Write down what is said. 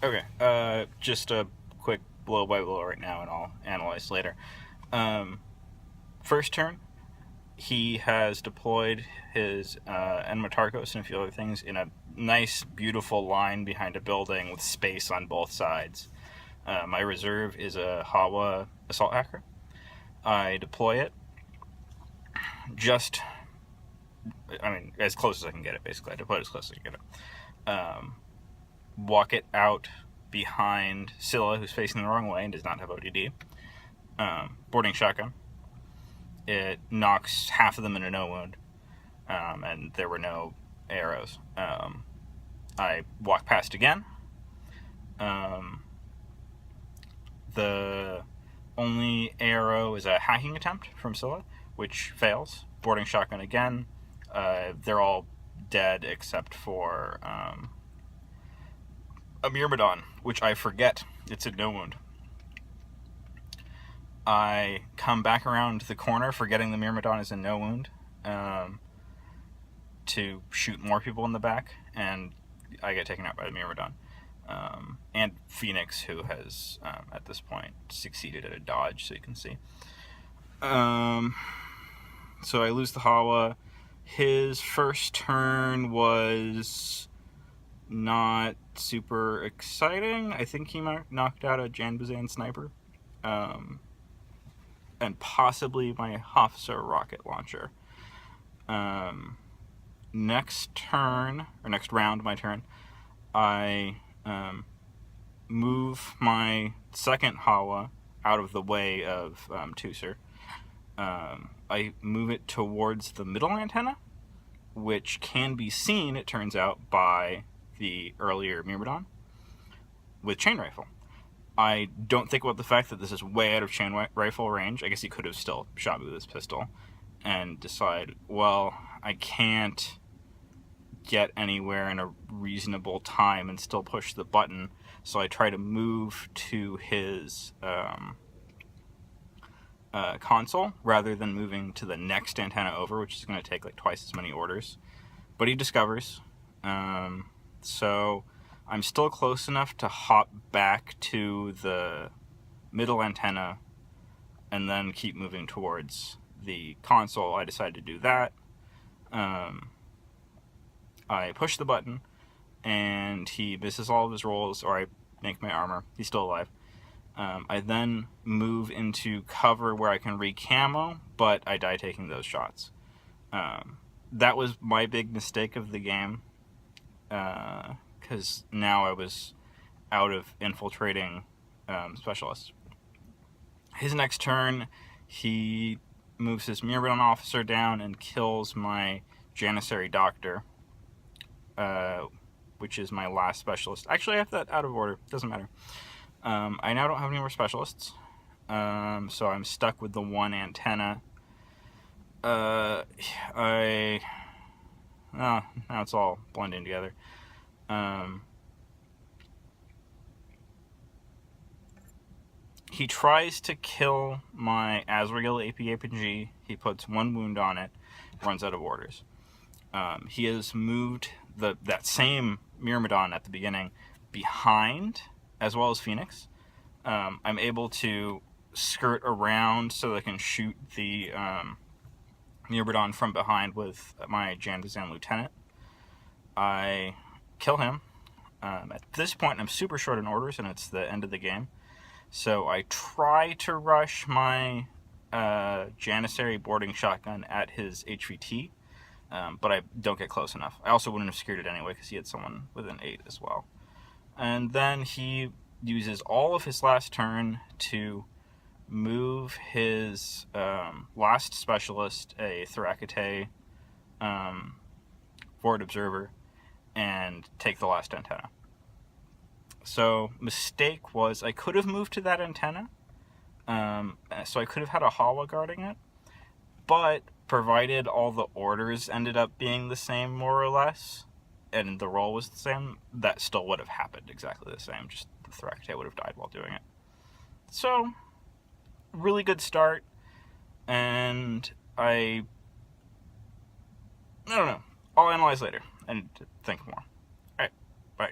Okay, just a quick blow by blow right now, and I'll analyze later. Um, First turn, he has deployed his Enmatargos and a few other things in a nice, beautiful line behind a building with space on both sides. My reserve is a Hawa assault hacker. I deploy it just, as close as I can get it, basically. I deploy it as close as I can get it. Walk it out behind Scylla, who's facing the wrong way and does not have ODD. Boarding shotgun. It knocks half of them into no wound, and there were no arrows. I walk past again. The only arrow is a hacking attempt from Scylla, which fails. Boarding shotgun again. They're all dead except for a Myrmidon, which I forget. It's a no wound. I come back around the corner, forgetting the Myrmidon is a no wound, to shoot more people in the back, and I get taken out by the Myrmidon. And Phoenix, who has, at this point, succeeded at a dodge, so you can see. So I lose the Hawa. His first turn was not super exciting. I think he knocked out a Janbazan sniper. And possibly my Hafsa rocket launcher. Next turn, or next round, my turn, I move my second Hawa out of the way of Tusser. I move it towards the middle antenna, which can be seen, it turns out, by the earlier Myrmidon with chain rifle. I don't think about the fact that this is way out of chain rifle range. I guess he could have still shot me with his pistol, and decide, well, I can't get anywhere in a reasonable time and still push the button, so I try to move to his console rather than moving to the next antenna over, which is going to take like twice as many orders. But he discovers, so I'm still close enough to hop back to the middle antenna and then keep moving towards the console. I decide to do that. I push the button, and he misses all of his rolls, or I make my armor. He's still alive. I then move into cover where I can re-camo, but I die taking those shots. That was my big mistake of the game, because now I was out of infiltrating specialists. His next turn, he moves his Myrmidon officer down and kills my Janissary doctor, which is my last specialist. Actually, I have that out of order. Doesn't matter. I now don't have any more specialists, so I'm stuck with the one antenna. Now it's all blending together. He tries to kill my Azrael AP-G. He puts one wound on it, runs out of orders. He has moved that same Myrmidon at the beginning behind, as well as Phoenix. I'm able to skirt around so that I can shoot the Myrmidon from behind with my Janbazan Lieutenant. I kill him. At this point, I'm super short on orders, and it's the end of the game. So I try to rush my Janissary boarding shotgun at his HVT, but I don't get close enough. I also wouldn't have secured it anyway because he had someone with an 8 as well. And then he uses all of his last turn to move his last specialist, a Thorakite forward observer, and take the last antenna. So, mistake was I could have moved to that antenna, so I could have had a Hawa guarding it, but provided all the orders ended up being the same, more or less, and the roll was the same, that still would have happened exactly the same, just the Thorakite would have died while doing it. So, really good start, and I don't know, I'll analyze later and think more. Alright, bye.